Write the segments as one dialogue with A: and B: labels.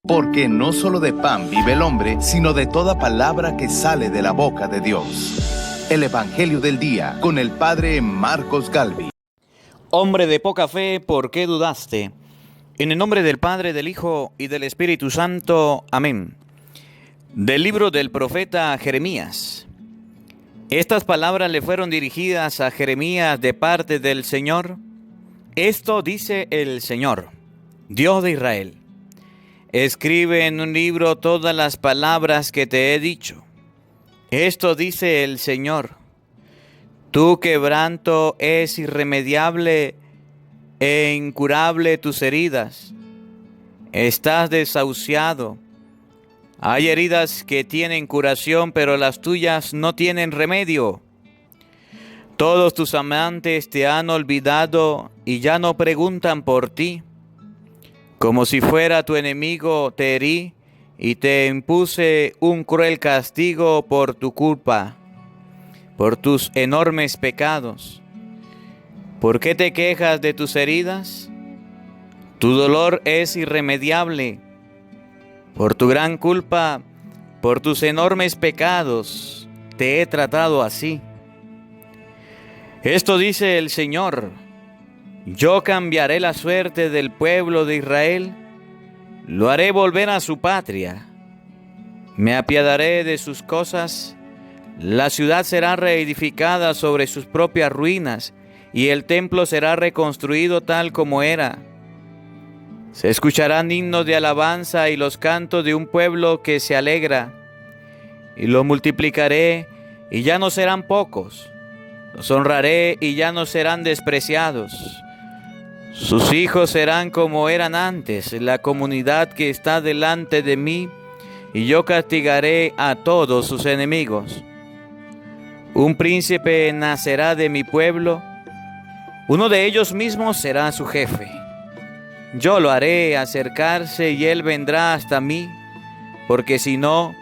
A: Porque no solo de pan vive el hombre, sino de toda palabra que sale de la boca de Dios. El Evangelio del Día, con el Padre Marcos Galvi.
B: Hombre de poca fe, ¿por qué dudaste? En el nombre del Padre, del Hijo y del Espíritu Santo. Amén. Del libro del profeta Jeremías. Estas palabras le fueron dirigidas a Jeremías de parte del Señor. Esto dice el Señor, Dios de Israel. Escribe en un libro todas las palabras que te he dicho. Esto dice el Señor. Tu quebranto es irremediable e incurable tus heridas. Estás desahuciado. Hay heridas que tienen curación, pero las tuyas no tienen remedio. Todos tus amantes te han olvidado y ya no preguntan por ti. Como si fuera tu enemigo te herí y te impuse un cruel castigo por tu culpa, por tus enormes pecados. ¿Por qué te quejas de tus heridas? Tu dolor es irremediable. Por tu gran culpa, por tus enormes pecados, te he tratado así. Esto dice el Señor. Yo cambiaré la suerte del pueblo de Israel, lo haré volver a su patria. Me apiadaré de sus cosas, la ciudad será reedificada sobre sus propias ruinas y el templo será reconstruido tal como era. Se escucharán himnos de alabanza y los cantos de un pueblo que se alegra, y los multiplicaré y ya no serán pocos, los honraré y ya no serán despreciados. Sus hijos serán como eran antes, la comunidad que está delante de mí, y yo castigaré a todos sus enemigos. Un príncipe nacerá de mi pueblo, uno de ellos mismos será su jefe. Yo lo haré acercarse y él vendrá hasta mí, porque si no,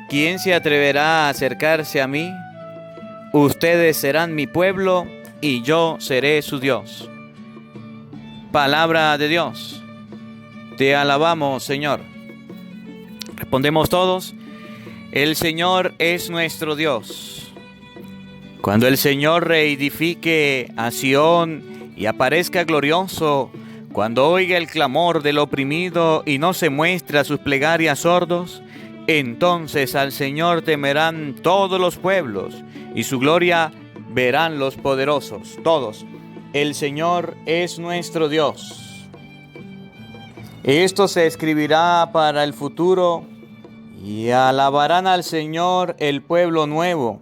B: ¿quién se atreverá a acercarse a mí? Ustedes serán mi pueblo y yo seré su Dios. Palabra de Dios. Te alabamos, Señor. Respondemos todos. El Señor es nuestro Dios. Cuando el Señor reedifique a Sión y aparezca glorioso, cuando oiga el clamor del oprimido y no se muestre a sus plegarias sordos, entonces al Señor temerán todos los pueblos y su gloria verán los poderosos. Todos. El Señor es nuestro Dios. Esto se escribirá para el futuro y alabarán al Señor el pueblo nuevo,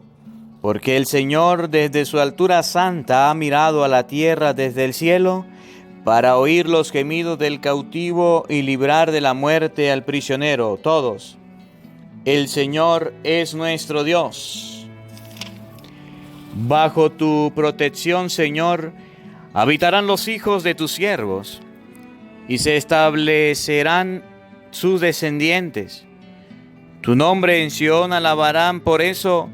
B: porque el Señor desde su altura santa ha mirado a la tierra desde el cielo para oír los gemidos del cautivo y librar de la muerte al prisionero. Todos. El Señor es nuestro Dios. Bajo tu protección, Señor, habitarán los hijos de tus siervos, y se establecerán sus descendientes. Tu nombre en Sión alabarán, por eso,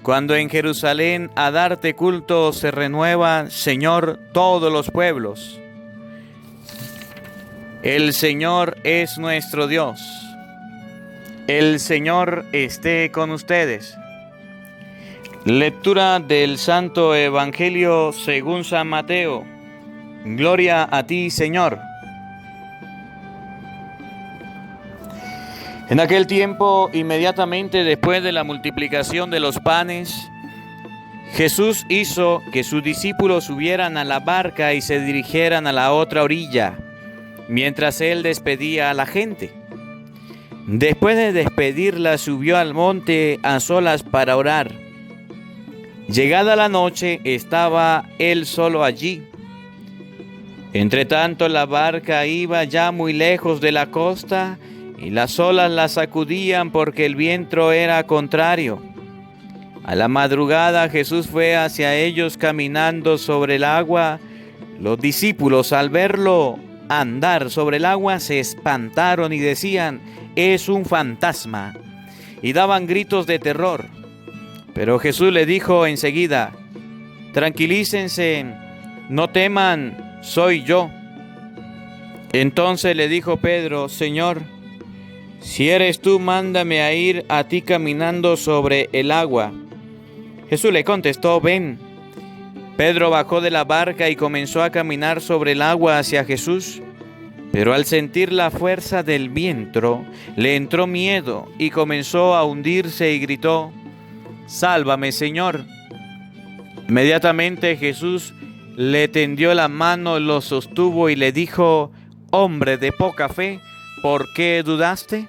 B: cuando en Jerusalén a darte culto se renuevan, Señor, todos los pueblos. El Señor es nuestro Dios. El Señor esté con ustedes. Lectura del Santo Evangelio según San Mateo. Gloria a ti, Señor. En aquel tiempo, inmediatamente después de la multiplicación de los panes, Jesús hizo que sus discípulos subieran a la barca y se dirigieran a la otra orilla, mientras él despedía a la gente. Después de despedirla, subió al monte a solas para orar. Llegada la noche, estaba él solo allí. Entretanto, la barca iba ya muy lejos de la costa y las olas la sacudían porque el viento era contrario. A la madrugada, Jesús fue hacia ellos caminando sobre el agua. Los discípulos, al verlo andar sobre el agua, se espantaron y decían: «Es un fantasma», y daban gritos de terror. Pero Jesús le dijo enseguida: «Tranquilícense, no teman, soy yo». Entonces le dijo Pedro: «Señor, si eres tú, mándame a ir a ti caminando sobre el agua. Jesús le contestó, ven. Pedro bajó de la barca y comenzó a caminar sobre el agua hacia Jesús. Pero al sentir la fuerza del viento, le entró miedo y comenzó a hundirse y gritó, sálvame, Señor. Inmediatamente Jesús le tendió la mano, lo sostuvo y le dijo, hombre de poca fe, ¿por qué dudaste?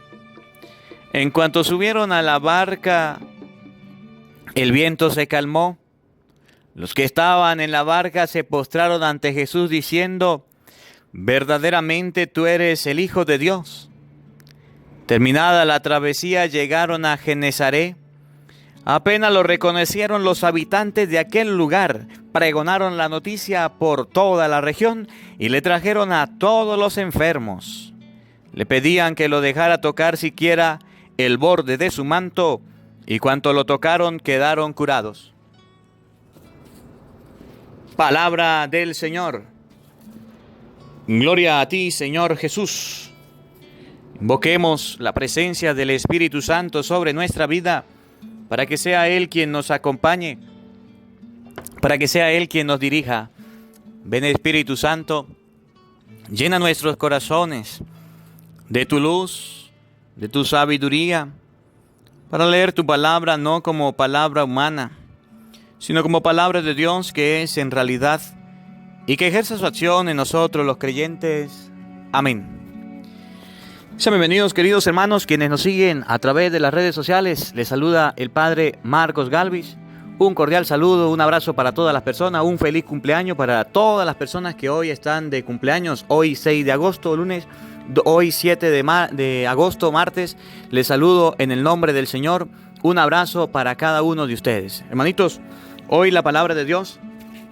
B: En cuanto subieron a la barca, el viento se calmó. Los que estaban en la barca se postraron ante Jesús diciendo, verdaderamente tú eres el Hijo de Dios. Terminada la travesía, llegaron a Genesaret. Apenas lo reconocieron los habitantes de aquel lugar, pregonaron la noticia por toda la región y le trajeron a todos los enfermos. Le pedían que lo dejara tocar siquiera el borde de su manto, y cuanto lo tocaron quedaron curados. Palabra del Señor. Gloria a ti, Señor Jesús. Invoquemos la presencia del Espíritu Santo sobre nuestra vida, para que sea Él quien nos acompañe, para que sea Él quien nos dirija. Ven, Espíritu Santo, llena nuestros corazones de tu luz, de tu sabiduría, para leer tu palabra no como palabra humana, sino como palabra de Dios que es en realidad, y que ejerza su acción en nosotros los creyentes. Amén. Sean bienvenidos, queridos hermanos, quienes nos siguen a través de las redes sociales. Les saluda el Padre Marcos Galvis. Un cordial saludo, un abrazo para todas las personas, un feliz cumpleaños para todas las personas que hoy están de cumpleaños. Hoy 6 de agosto, lunes, hoy 7 de agosto, martes. Les saludo en el nombre del Señor. Un abrazo para cada uno de ustedes. Hermanitos, hoy la palabra de Dios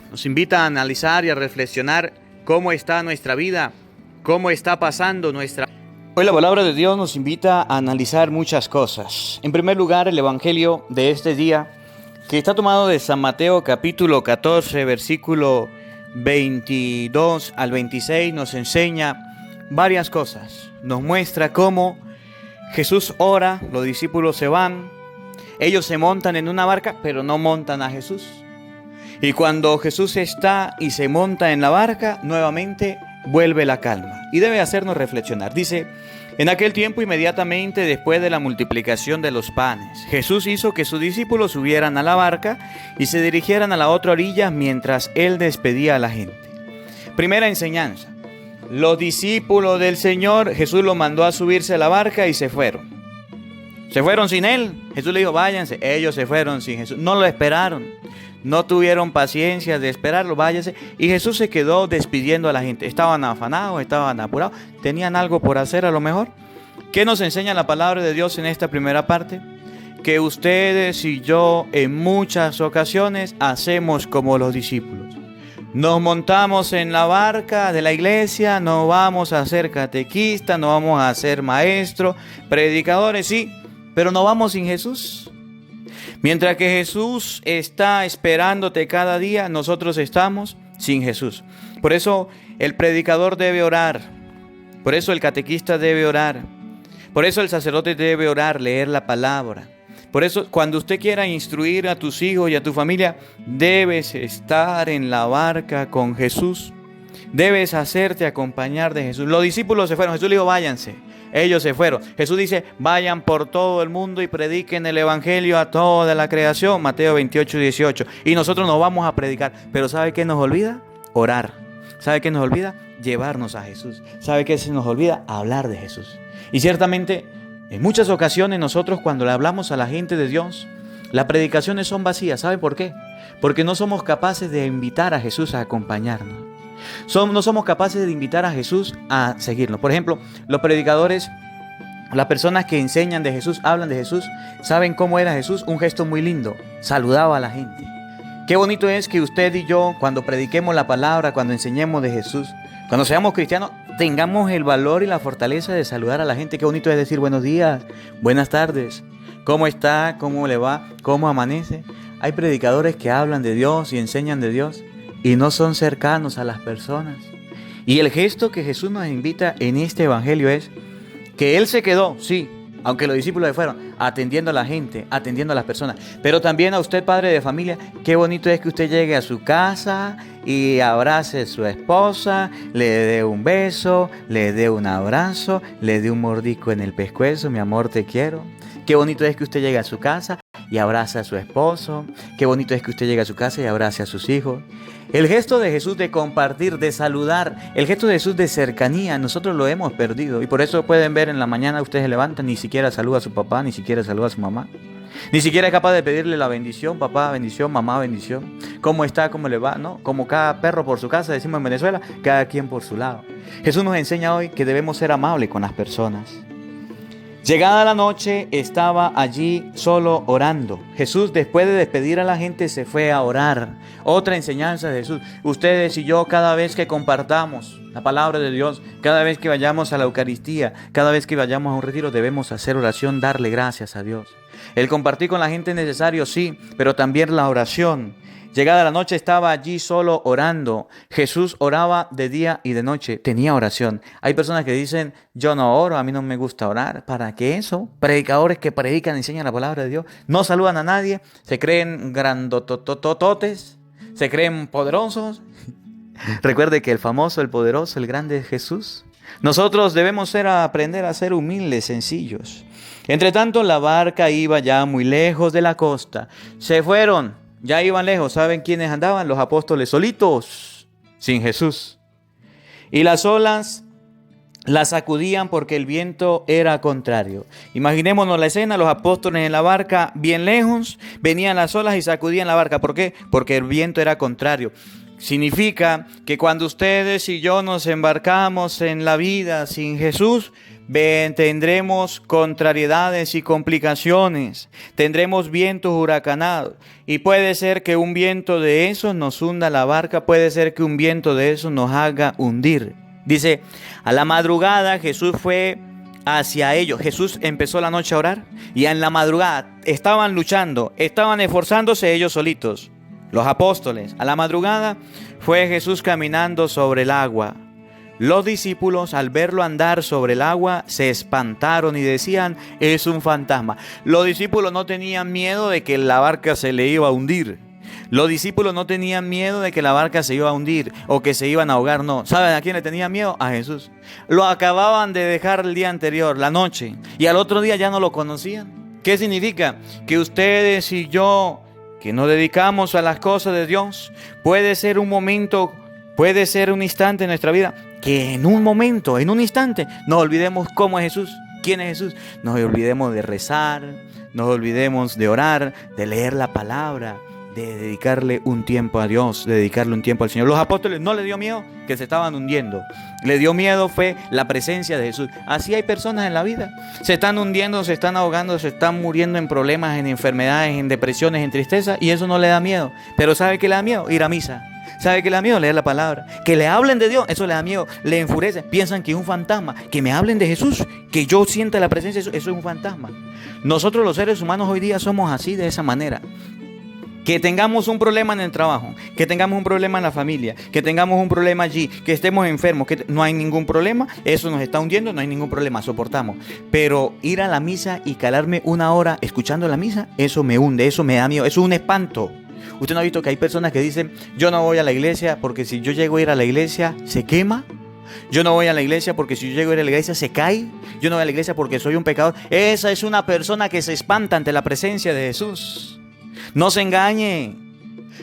B: nos invita a analizar y a reflexionar cómo está nuestra vida, cómo está pasando nuestra vida. Hoy la palabra de Dios nos invita a analizar muchas cosas. En primer lugar, el evangelio de este día, que está tomado de San Mateo capítulo 14, versículo 22 al 26, nos enseña varias cosas. Nos muestra cómo Jesús ora, los discípulos se van, ellos se montan en una barca, pero no montan a Jesús. Y cuando Jesús está y se monta en la barca, nuevamente vuelve la calma y debe hacernos reflexionar. Dice, en aquel tiempo, inmediatamente después de la multiplicación de los panes, Jesús hizo que sus discípulos subieran a la barca y se dirigieran a la otra orilla mientras él despedía a la gente. Primera enseñanza. Los discípulos del Señor, Jesús los mandó a subirse a la barca y se fueron. Se fueron sin él. Jesús le dijo, váyanse. Ellos se fueron sin Jesús. No lo esperaron. No tuvieron paciencia de esperarlo, váyase. Y Jesús se quedó despidiendo a la gente. Estaban afanados, estaban apurados, tenían algo por hacer a lo mejor. ¿Qué nos enseña la palabra de Dios en esta primera parte? Que ustedes y yo en muchas ocasiones hacemos como los discípulos. Nos montamos en la barca de la iglesia, no vamos a ser catequistas, no vamos a ser maestros, predicadores, sí, pero no vamos sin Jesús. Mientras que Jesús está esperándote cada día, nosotros estamos sin Jesús. Por eso el predicador debe orar. Por eso el catequista debe orar. Por eso el sacerdote debe orar, leer la palabra. Por eso cuando usted quiera instruir a tus hijos y a tu familia, debes estar en la barca con Jesús. Debes hacerte acompañar de Jesús. Los discípulos se fueron. Jesús le dijo, váyanse. Ellos se fueron. Jesús dice, vayan por todo el mundo y prediquen el evangelio a toda la creación. Mateo 28, 18. Y nosotros nos vamos a predicar. Pero ¿sabe qué nos olvida? Orar. ¿Sabe qué nos olvida? Llevarnos a Jesús. ¿Sabe qué se nos olvida? Hablar de Jesús. Y ciertamente, en muchas ocasiones nosotros cuando le hablamos a la gente de Dios, las predicaciones son vacías. ¿Sabe por qué? Porque no somos capaces de invitar a Jesús a acompañarnos. No somos capaces de invitar a Jesús a seguirnos. Por ejemplo, los predicadores, las personas que enseñan de Jesús, hablan de Jesús, ¿saben cómo era Jesús? Un gesto muy lindo, saludaba a la gente. Qué bonito es que usted y yo, cuando prediquemos la palabra, cuando enseñemos de Jesús, cuando seamos cristianos, tengamos el valor y la fortaleza de saludar a la gente. Qué bonito es decir buenos días, buenas tardes, ¿cómo está? ¿Cómo le va? ¿Cómo amanece? Hay predicadores que hablan de Dios y enseñan de Dios y no son cercanos a las personas. Y el gesto que Jesús nos invita en este evangelio es que Él se quedó, sí, aunque los discípulos se fueron, atendiendo a la gente, atendiendo a las personas. Pero también a usted, padre de familia, qué bonito es que usted llegue a su casa y abrace a su esposa, le dé un beso, le dé un abrazo, le dé un mordisco en el pescuezo, mi amor, te quiero. Qué bonito es que usted llegue a su casa y abrace a su esposo. Qué bonito es que usted llegue a su casa y abrace a sus hijos. El gesto de Jesús de compartir, de saludar, el gesto de Jesús de cercanía, nosotros lo hemos perdido. Y por eso pueden ver en la mañana ustedes se levantan, ni siquiera saluda a su papá, ni siquiera saluda a su mamá. Ni siquiera es capaz de pedirle la bendición, papá, bendición, mamá, bendición. ¿Cómo está? ¿Cómo le va? ¿No? Como cada perro por su casa, decimos en Venezuela, cada quien por su lado. Jesús nos enseña hoy que debemos ser amables con las personas. Llegada la noche, estaba allí solo orando. Jesús, después de despedir a la gente, se fue a orar. Otra enseñanza de Jesús. Ustedes y yo, cada vez que compartamos la palabra de Dios, cada vez que vayamos a la Eucaristía, cada vez que vayamos a un retiro, debemos hacer oración, darle gracias a Dios. El compartir con la gente es necesario, sí, pero también la oración. Llegada la noche estaba allí solo orando. Jesús oraba de día y de noche, tenía oración. Hay personas que dicen, yo no oro, a mí no me gusta orar. ¿Para qué eso? Predicadores que predican, enseñan la palabra de Dios, no saludan a nadie, se creen grandototototes, se creen poderosos. Recuerde que el famoso, el poderoso, el grande es Jesús. Nosotros debemos aprender a ser humildes, sencillos. Entre tanto, la barca iba ya muy lejos de la costa. Se fueron. Ya iban lejos. ¿Saben quiénes andaban? Los apóstoles solitos, sin Jesús. Y las olas las sacudían porque el viento era contrario. Imaginémonos la escena, los apóstoles en la barca bien lejos, venían las olas y sacudían la barca. ¿Por qué? Porque el viento era contrario. Significa que cuando ustedes y yo nos embarcamos en la vida sin Jesús, tendremos contrariedades y complicaciones, tendremos vientos huracanados y puede ser que un viento de esos nos hunda la barca, puede ser que un viento de esos nos haga hundir. Dice, a la madrugada Jesús fue hacia ellos. Jesús empezó la noche a orar y en la madrugada estaban luchando, estaban esforzándose ellos solitos. Los apóstoles, a la madrugada fue Jesús caminando sobre el agua. Los discípulos, al verlo andar sobre el agua, se espantaron y decían, es un fantasma. Los discípulos no tenían miedo de que la barca se le iba a hundir. Los discípulos no tenían miedo de que la barca se iba a hundir o que se iban a ahogar, no. ¿Saben a quién le tenían miedo? A Jesús. Lo acababan de dejar el día anterior, la noche, y al otro día ya no lo conocían. ¿Qué significa? Que ustedes y yo, que nos dedicamos a las cosas de Dios, puede ser un momento, puede ser un instante en nuestra vida, que en un momento, en un instante, nos olvidemos cómo es Jesús, quién es Jesús, nos olvidemos de rezar, nos olvidemos de orar, de leer la palabra, de dedicarle un tiempo a Dios, de dedicarle un tiempo al Señor. Los apóstoles no les dio miedo que se estaban hundiendo, le dio miedo fue la presencia de Jesús. Así hay personas en la vida, se están hundiendo, se están ahogando, se están muriendo en problemas, en enfermedades, en depresiones, en tristeza, y eso no le da miedo. Pero ¿sabe qué le da miedo? Ir a misa. ¿Sabe qué le da miedo? Leer la palabra. Que le hablen de Dios, eso le da miedo, le enfurece. Piensan que es un fantasma. Que me hablen de Jesús, que yo sienta la presencia de Jesús, eso es un fantasma. Nosotros los seres humanos hoy día somos así, de esa manera. Que tengamos un problema en el trabajo, que tengamos un problema en la familia, que tengamos un problema allí, que estemos enfermos, que no hay ningún problema, eso nos está hundiendo, no hay ningún problema, soportamos. Pero ir a la misa y calarme una hora escuchando la misa, eso me hunde, eso me da miedo, eso es un espanto. ¿Usted no ha visto que hay personas que dicen, yo no voy a la iglesia porque si yo llego a ir a la iglesia se quema? Yo no voy a la iglesia porque si yo llego a ir a la iglesia se cae. Yo no voy a la iglesia porque soy un pecador. Esa es una persona que se espanta ante la presencia de Jesús. No se engañe.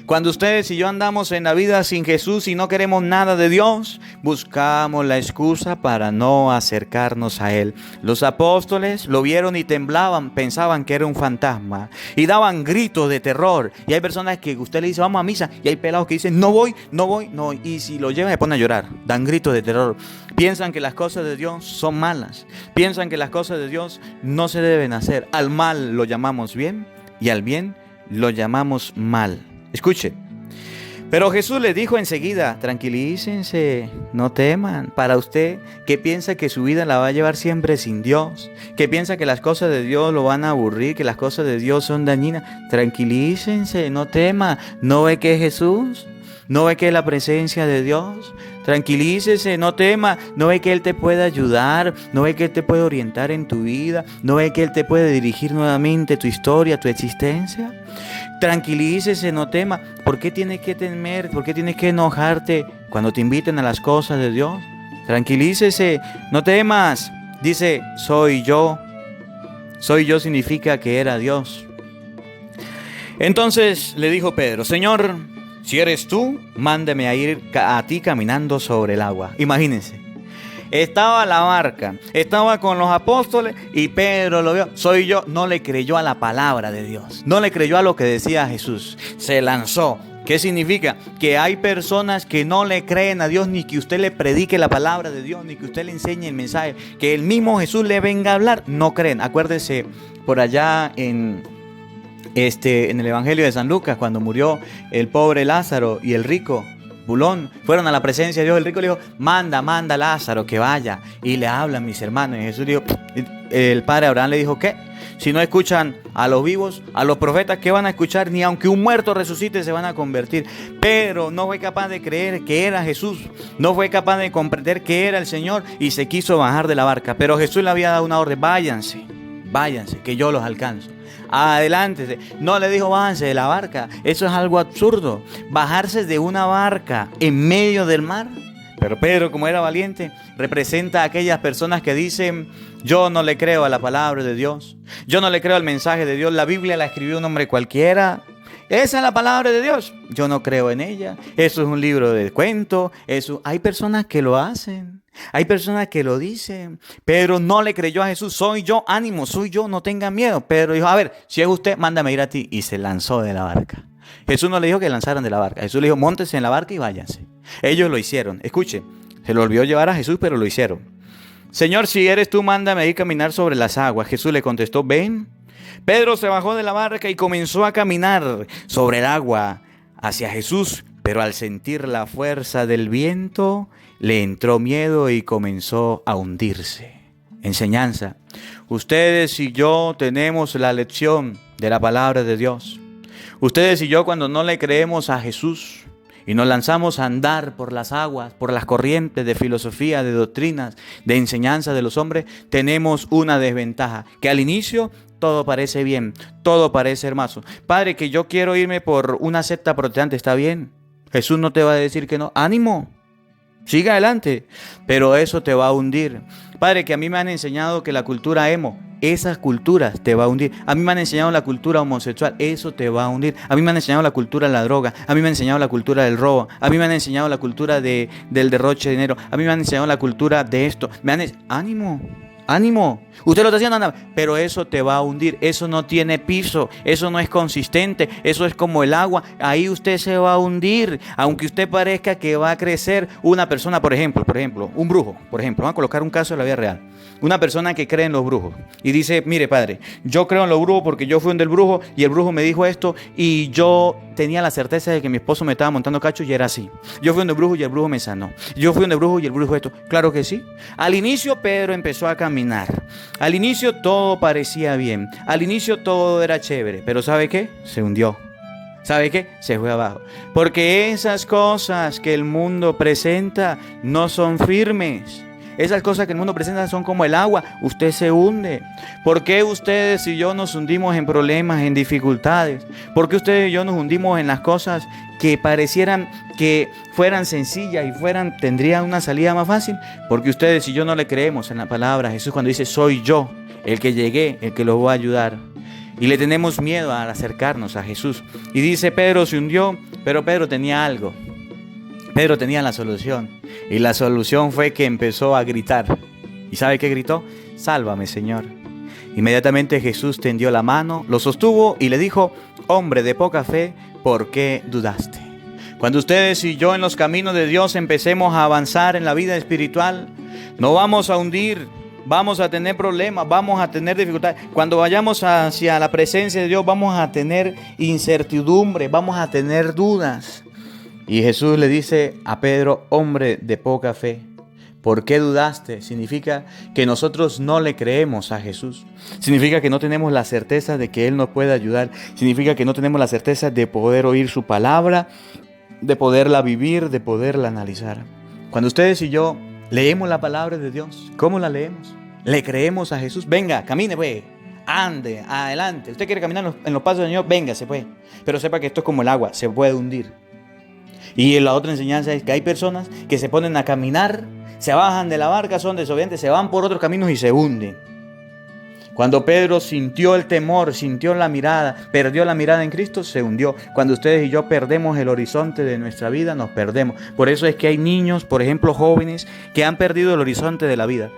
B: Cuando ustedes y yo andamos en la vida sin Jesús y no queremos nada de Dios, buscamos la excusa para no acercarnos a Él. Los apóstoles lo vieron y temblaban, pensaban que era un fantasma y daban gritos de terror. Y hay personas que usted le dice, vamos a misa, y hay pelados que dicen, no voy. Y si lo llevan se ponen a llorar, dan gritos de terror. Piensan que las cosas de Dios son malas. Piensan que las cosas de Dios no se deben hacer. Al mal lo llamamos bien y al bien lo llamamos mal. Escuche, pero Jesús les dijo enseguida, tranquilícense, no teman. Para usted que piensa que su vida la va a llevar siempre sin Dios, que piensa que las cosas de Dios lo van a aburrir, que las cosas de Dios son dañinas, tranquilícense, no tema. ¿No ve que es Jesús? ¿No ve que es la presencia de Dios? Tranquilícese, no tema. ¿No ve que Él te puede ayudar? ¿No ve que Él te puede orientar en tu vida? ¿No ve que Él te puede dirigir nuevamente tu historia, tu existencia? Tranquilícese, no tema. ¿Por qué tienes que temer? ¿Por qué tienes que enojarte cuando te inviten a las cosas de Dios? Tranquilícese, no temas. Dice, soy yo. Soy yo significa que era Dios. Entonces le dijo Pedro, Señor, si eres tú, mándame a ir a ti caminando sobre el agua. Imagínense. Estaba la barca, estaba con los apóstoles y Pedro lo vio. Soy yo. No le creyó a la palabra de Dios. No le creyó a lo que decía Jesús. Se lanzó. ¿Qué significa? Que hay personas que no le creen a Dios, ni que usted le predique la palabra de Dios, ni que usted le enseñe el mensaje, que el mismo Jesús le venga a hablar. No creen. Acuérdese por allá en el Evangelio de San Lucas, cuando murió el pobre Lázaro y el rico Bulón, fueron a la presencia de Dios. El rico le dijo, manda a Lázaro que vaya y le hablan mis hermanos. Y Jesús dijo, el padre Abraham le dijo, ¿qué? Si no escuchan a los vivos, a los profetas, ¿qué van a escuchar? Ni aunque un muerto resucite se van a convertir. Pero no fue capaz de creer que era Jesús. No fue capaz de comprender que era el Señor y se quiso bajar de la barca. Pero Jesús le había dado una orden, váyanse, que yo los alcanzo. Adelante. No le dijo bájense de la barca. Eso es algo absurdo. Bajarse de una barca en medio del mar. Pero Pedro, como era valiente, representa a aquellas personas que dicen, yo no le creo a la palabra de Dios. Yo no le creo al mensaje de Dios. La Biblia la escribió un hombre cualquiera. Esa es la palabra de Dios. Yo no creo en ella. Eso es un libro de cuentos. Hay personas que lo hacen. Hay personas que lo dicen. Pedro no le creyó a Jesús. Soy yo, ánimo, soy yo, no tengan miedo. Pedro dijo, a ver, si es usted, mándame ir a ti. Y se lanzó de la barca. Jesús no le dijo que lanzaran de la barca. Jesús le dijo, móntense en la barca y váyanse. Ellos lo hicieron. Escuche, se lo olvidó llevar a Jesús, pero lo hicieron. Señor, si eres tú, mándame ir a caminar sobre las aguas. Jesús le contestó, ven. Pedro se bajó de la barca y comenzó a caminar sobre el agua hacia Jesús. Pero al sentir la fuerza del viento, le entró miedo y comenzó a hundirse. Enseñanza. Ustedes y yo tenemos la lección de la palabra de Dios. Ustedes y yo, cuando no le creemos a Jesús y nos lanzamos a andar por las aguas, por las corrientes de filosofía, de doctrinas, de enseñanza de los hombres, tenemos una desventaja, que al inicio todo parece bien, todo parece hermoso. Padre, que yo quiero irme por una secta protestante, ¿está bien? Jesús no te va a decir que no. ¡Ánimo! Siga adelante, pero eso te va a hundir. Padre, que a mí me han enseñado que la cultura emo, esas culturas te va a hundir. A mí me han enseñado la cultura homosexual, eso te va a hundir. A mí me han enseñado la cultura de la droga, a mí me han enseñado la cultura del robo, a mí me han enseñado la cultura del derroche de dinero, a mí me han enseñado la cultura de esto. ¡Ánimo! ¡Ánimo! Usted lo está haciendo, anda, pero eso te va a hundir. Eso no tiene piso, eso no es consistente, eso es como el agua. Ahí usted se va a hundir, aunque usted parezca que va a crecer. Una persona, por ejemplo, un brujo, por ejemplo, vamos a colocar un caso de la vida real. Una persona que cree en los brujos y dice, mire padre, yo creo en los brujos porque yo fui donde el brujo y el brujo me dijo esto y yo tenía la certeza de que mi esposo me estaba montando cacho y era así. Yo fui donde el brujo y el brujo me sanó. Yo fui donde el brujo y el brujo esto. Claro que sí. Al inicio Pedro empezó a caminar. Al inicio todo parecía bien. Al inicio todo era chévere. Pero ¿sabe qué? Se hundió. ¿Sabe qué? Se fue abajo. Porque esas cosas que el mundo presenta no son firmes. Esas cosas que el mundo presenta son como el agua. Usted se hunde. ¿Por qué ustedes y yo nos hundimos en problemas, en dificultades? ¿Por qué ustedes y yo nos hundimos en las cosas que parecieran que fueran sencillas y tendrían una salida más fácil? Porque ustedes y yo no le creemos en la palabra de Jesús cuando dice, soy yo el que llegué, el que los voy a ayudar. Y le tenemos miedo al acercarnos a Jesús. Y dice, Pedro se hundió, pero Pedro tenía algo. Pedro tenía la solución. Y la solución fue que empezó a gritar. ¿Y sabe qué gritó? Sálvame, Señor. Inmediatamente Jesús tendió la mano, lo sostuvo y le dijo, hombre de poca fe, ¿por qué dudaste? Cuando ustedes y yo en los caminos de Dios empecemos a avanzar en la vida espiritual, no vamos a hundir, vamos a tener problemas, vamos a tener dificultades. Cuando vayamos hacia la presencia de Dios, vamos a tener incertidumbre, vamos a tener dudas. Y Jesús le dice a Pedro, hombre de poca fe, ¿por qué dudaste? Significa que nosotros no le creemos a Jesús. Significa que no tenemos la certeza de que Él nos puede ayudar. Significa que no tenemos la certeza de poder oír su palabra de poderla vivir, de poderla analizar. Cuando ustedes y yo leemos la palabra de Dios, ¿cómo la leemos? ¿Le creemos a Jesús? Venga, camine pues, ande, adelante. ¿Usted quiere caminar en los pasos del Señor? Véngase pues. Pero sepa que esto es como el agua, se puede hundir. Y la otra enseñanza es que hay personas que se ponen a caminar, se bajan de la barca, son desobedientes, se van por otros caminos y se hunden. Cuando Pedro sintió el temor, sintió la mirada, perdió la mirada en Cristo, se hundió. Cuando ustedes y yo perdemos el horizonte de nuestra vida, nos perdemos. Por eso es que hay niños, por ejemplo, jóvenes, que han perdido el horizonte de la vida.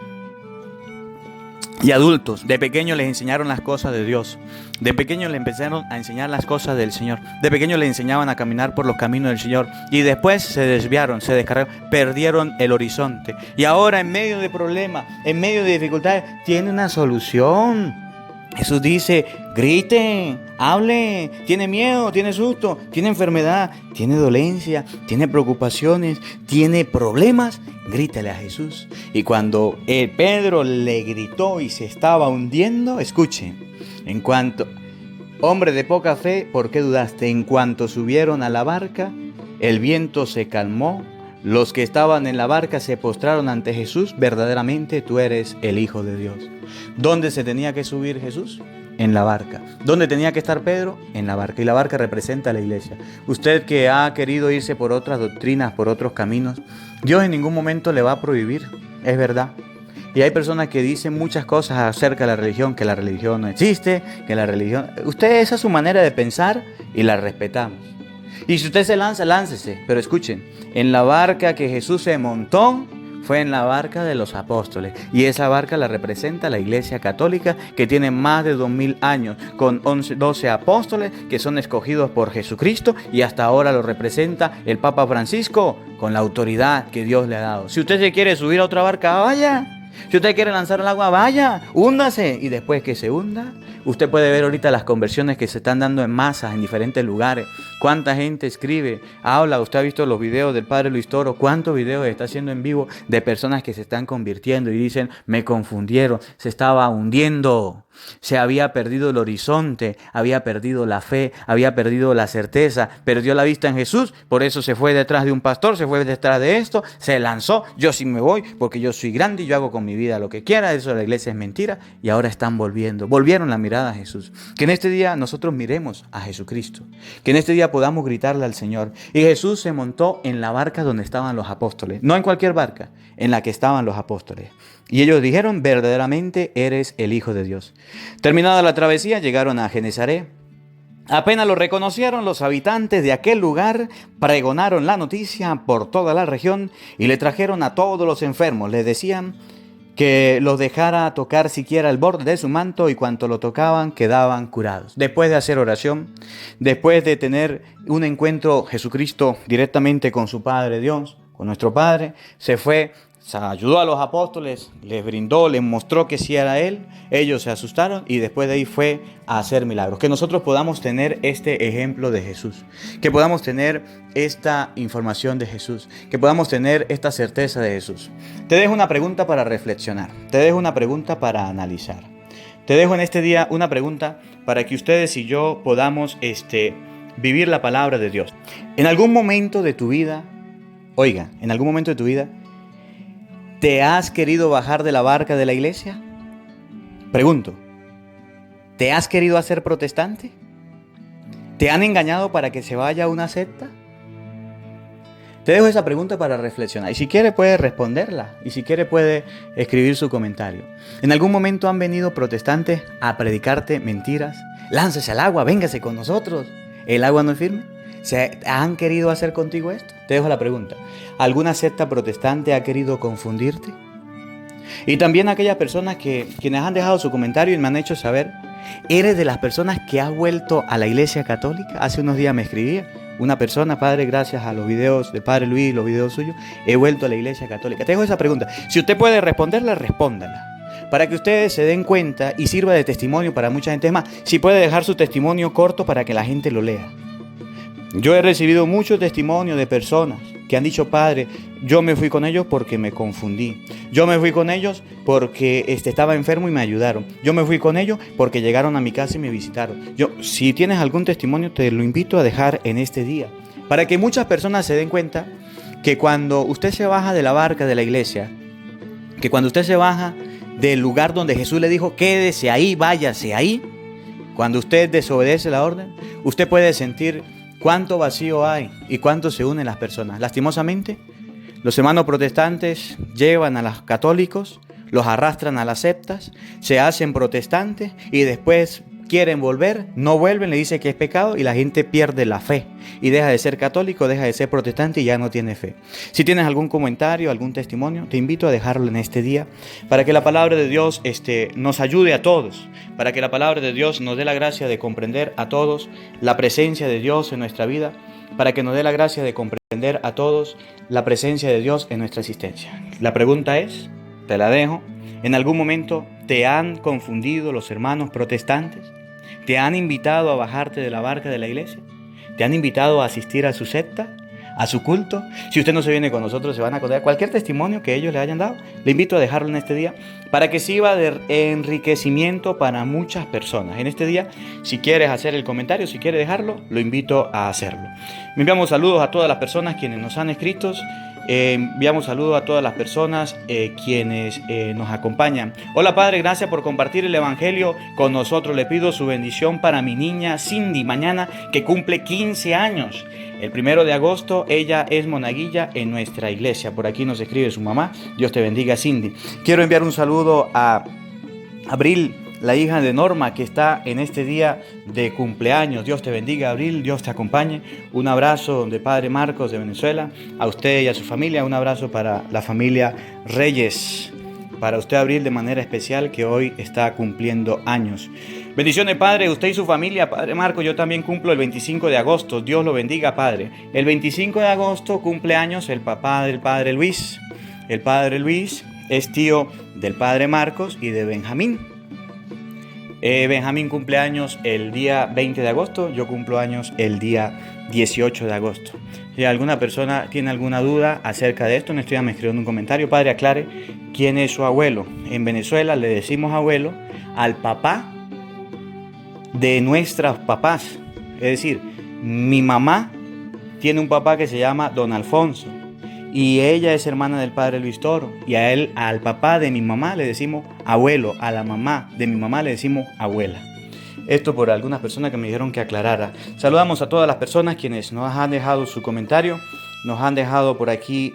B: Y adultos, de pequeños les enseñaron las cosas de Dios. De pequeños les empezaron a enseñar las cosas del Señor. De pequeños les enseñaban a caminar por los caminos del Señor. Y después se desviaron, se descargaron, perdieron el horizonte. Y ahora en medio de problemas, en medio de dificultades, tiene una solución. Jesús dice, grite, hable, tiene miedo, tiene susto, tiene enfermedad, tiene dolencia, tiene preocupaciones, tiene problemas, grítale a Jesús. Y cuando Pedro le gritó y se estaba hundiendo, escuche, en cuanto, hombre de poca fe, ¿por qué dudaste? En cuanto subieron a la barca, el viento se calmó, los que estaban en la barca se postraron ante Jesús, verdaderamente tú eres el Hijo de Dios. ¿Dónde se tenía que subir Jesús? En la barca. ¿Dónde tenía que estar Pedro? En la barca. Y la barca representa a la iglesia. Usted que ha querido irse por otras doctrinas, por otros caminos, Dios en ningún momento le va a prohibir, es verdad. Y hay personas que dicen muchas cosas acerca de la religión, que la religión no existe, que la religión... Usted, esa es su manera de pensar y la respetamos. Y si usted se lanza, láncese. Pero escuchen, en la barca que Jesús se montó, fue en la barca de los apóstoles. Y esa barca la representa la Iglesia Católica, que tiene más de 2000 años, con 12 apóstoles que son escogidos por Jesucristo, y hasta ahora lo representa el Papa Francisco con la autoridad que Dios le ha dado. Si usted se quiere subir a otra barca, vaya. Si usted quiere lanzar al agua, vaya, húndase. Y después que se hunda, usted puede ver ahorita las conversiones que se están dando en masas en diferentes lugares. Cuánta gente escribe, habla. Usted ha visto los videos del padre Luis Toro. Cuántos videos está haciendo en vivo de personas que se están convirtiendo y dicen, me confundieron, se estaba hundiendo. Se había perdido el horizonte, había perdido la fe, había perdido la certeza, perdió la vista en Jesús, por eso se fue detrás de un pastor, se fue detrás de esto, se lanzó, yo sí me voy porque yo soy grande y yo hago con mi vida lo que quiera, eso de la iglesia es mentira, y ahora están volvieron la mirada a Jesús. Que en este día nosotros miremos a Jesucristo, que en este día podamos gritarle al Señor. Y Jesús se montó en la barca donde estaban los apóstoles, no en cualquier barca, en la que estaban los apóstoles. Y ellos dijeron, verdaderamente eres el Hijo de Dios. Terminada la travesía, llegaron a Genesaret. Apenas lo reconocieron, los habitantes de aquel lugar pregonaron la noticia por toda la región y le trajeron a todos los enfermos. Les decían que los dejara tocar siquiera el borde de su manto, y cuanto lo tocaban quedaban curados. Después de hacer oración, después de tener un encuentro Jesucristo directamente con su Padre Dios, con nuestro Padre, se fue. Ayudó a los apóstoles, les brindó, les mostró que sí era Él. Ellos se asustaron y después de ahí fue a hacer milagros. Que nosotros podamos tener este ejemplo de Jesús, que podamos tener esta información de Jesús, que podamos tener esta certeza de Jesús. Te dejo una pregunta para reflexionar, te dejo una pregunta para analizar. Te dejo en este día una pregunta para que ustedes y yo podamos vivir la palabra de Dios. En algún momento de tu vida, en algún momento de tu vida, ¿te has querido bajar de la barca de la iglesia? Pregunto, ¿te has querido hacer protestante? ¿Te han engañado para que se vaya a una secta? Te dejo esa pregunta para reflexionar. Y si quiere puede responderla. Y si quiere puede escribir su comentario. ¿En algún momento han venido protestantes a predicarte mentiras? Láncese al agua, véngase con nosotros. ¿El agua no es firme? ¿Se han querido hacer contigo esto? Te dejo la pregunta. ¿Alguna secta protestante ha querido confundirte? Y también aquellas personas quienes han dejado su comentario y me han hecho saber, ¿eres de las personas que has vuelto a la iglesia católica? Hace unos días me escribía una persona, padre, gracias a los videos del padre Luis, los videos suyos, he vuelto a la iglesia católica. Te dejo esa pregunta. Si usted puede responderla, respóndala, para que ustedes se den cuenta y sirva de testimonio para mucha gente. Es más, si puede dejar su testimonio corto para que la gente lo lea. Yo he recibido muchos testimonios de personas que han dicho, padre, yo me fui con ellos porque me confundí. Yo me fui con ellos porque estaba enfermo y me ayudaron. Yo me fui con ellos porque llegaron a mi casa y me visitaron. Si tienes algún testimonio, te lo invito a dejar en este día. para que muchas personas se den cuenta que cuando usted se baja de la barca de la iglesia, que cuando usted se baja del lugar donde Jesús le dijo, quédese ahí, váyase ahí, cuando usted desobedece la orden, usted puede sentir cuánto vacío hay y cuánto se unen las personas. Lastimosamente, los hermanos protestantes llevan a los católicos, los arrastran a las sectas, se hacen protestantes y después quieren volver, no vuelven, le dice que es pecado y la gente pierde la fe y deja de ser católico, deja de ser protestante y ya no tiene fe. Si tienes algún comentario, algún testimonio, te invito a dejarlo en este día para que la palabra de Dios nos ayude a todos, para que la palabra de Dios nos dé la gracia de comprender a todos la presencia de Dios en nuestra vida, para que nos dé la gracia de comprender a todos la presencia de Dios en nuestra existencia. La pregunta es, te la dejo, ¿en algún momento te han confundido los hermanos protestantes? ¿Te han invitado a bajarte de la barca de la iglesia? ¿Te han invitado a asistir a su secta, a su culto? Si usted no se viene con nosotros, se van a contar cualquier testimonio que ellos le hayan dado. Le invito a dejarlo en este día para que sirva de enriquecimiento para muchas personas. En este día, si quieres hacer el comentario, si quieres dejarlo, lo invito a hacerlo. Me enviamos saludos a todas las personas quienes nos han escrito. Enviamos saludos a todas las personas quienes nos acompañan. Hola Padre, gracias por compartir el Evangelio con nosotros. Le pido su bendición para mi niña Cindy, mañana que cumple 15 años. El 1 de agosto ella es monaguilla en nuestra iglesia. Por aquí nos escribe su mamá. Dios te bendiga, Cindy. Quiero enviar un saludo a Abril, la hija de Norma, que está en este día de cumpleaños. Dios te bendiga, Abril, Dios te acompañe. Un abrazo de Padre Marcos de Venezuela, a usted y a su familia. Un abrazo para la familia Reyes. Para usted, Abril, de manera especial, que hoy está cumpliendo años. Bendiciones, Padre, usted y su familia. Padre Marcos, yo también cumplo el 25 de agosto. Dios lo bendiga, Padre. El 25 de agosto cumple años el papá del Padre Luis. El Padre Luis es tío del Padre Marcos y de Benjamín. Benjamín cumple años el día 20 de agosto, yo cumplo años el día 18 de agosto. Si alguna persona tiene alguna duda acerca de esto, me escribiendo un comentario. Padre, aclare quién es su abuelo. En Venezuela le decimos abuelo al papá de nuestros papás. Es decir, mi mamá tiene un papá que se llama Don Alfonso y ella es hermana del Padre Luis Toro, y a él, al papá de mi mamá le decimos abuelo, a la mamá de mi mamá le decimos abuela. Esto por algunas personas que me dijeron que aclarara. Saludamos a todas las personas quienes nos han dejado su comentario, nos han dejado por aquí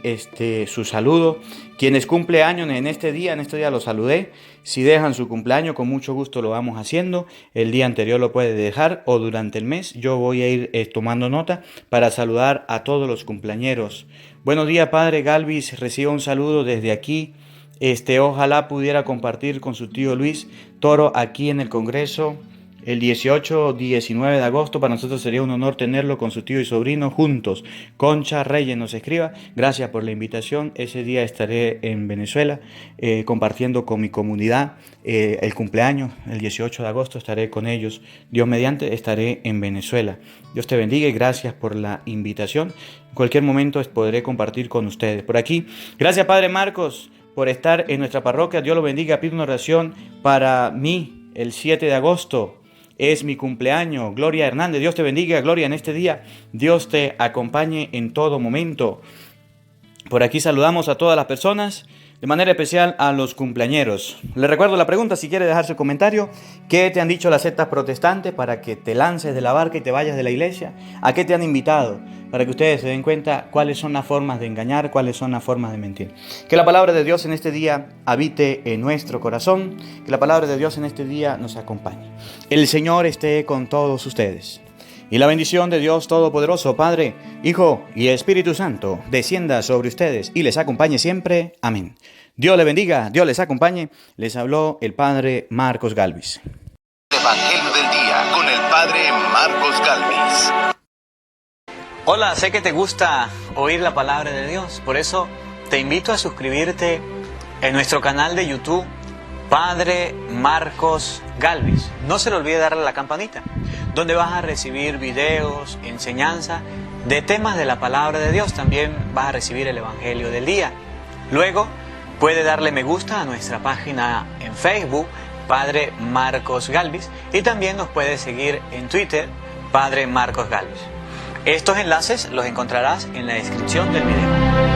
B: su saludo. Quienes cumple años en este día los saludé. Si dejan su cumpleaños, con mucho gusto lo vamos haciendo. El día anterior lo puede dejar o durante el mes. Yo voy a ir tomando nota para saludar a todos los cumpleañeros. Buenos días, Padre Galvis. Reciba un saludo desde aquí. Ojalá pudiera compartir con su tío Luis Toro aquí en el Congreso. El 18-19 de agosto, para nosotros sería un honor tenerlo con su tío y sobrino juntos. Concha Reyes nos escriba, gracias por la invitación. Ese día estaré en Venezuela compartiendo con mi comunidad el cumpleaños. El 18 de agosto estaré con ellos. Dios mediante estaré en Venezuela. Dios te bendiga y gracias por la invitación. En cualquier momento podré compartir con ustedes. Por aquí, gracias Padre Marcos por estar en nuestra parroquia. Dios lo bendiga. Pido una oración para mí el 7 de agosto. Es mi cumpleaños. Gloria Hernández, Dios te bendiga, Gloria, en este día. Dios te acompañe en todo momento. Por aquí saludamos a todas las personas, de manera especial a los cumpleañeros. Les recuerdo la pregunta, si quiere dejar su comentario. ¿Qué te han dicho las sectas protestantes para que te lances de la barca y te vayas de la iglesia? ¿A qué te han invitado? Para que ustedes se den cuenta cuáles son las formas de engañar, cuáles son las formas de mentir. Que la palabra de Dios en este día habite en nuestro corazón. Que la palabra de Dios en este día nos acompañe. El Señor esté con todos ustedes. Y la bendición de Dios Todopoderoso, Padre, Hijo y Espíritu Santo, descienda sobre ustedes y les acompañe siempre. Amén. Dios les bendiga, Dios les acompañe. Les habló el Padre Marcos Galvis.
A: Evangelio del Día con el Padre Marcos Galvis.
B: Hola, sé que te gusta oír la palabra de Dios, por eso te invito a suscribirte en nuestro canal de YouTube, Padre Marcos Galvis. No se le olvide darle a la campanita, donde vas a recibir videos, enseñanza de temas de la palabra de Dios. También vas a recibir el Evangelio del Día. Luego, puede darle me gusta a nuestra página en Facebook, Padre Marcos Galvis, y también nos puede seguir en Twitter, Padre Marcos Galvis. Estos enlaces los encontrarás en la descripción del video.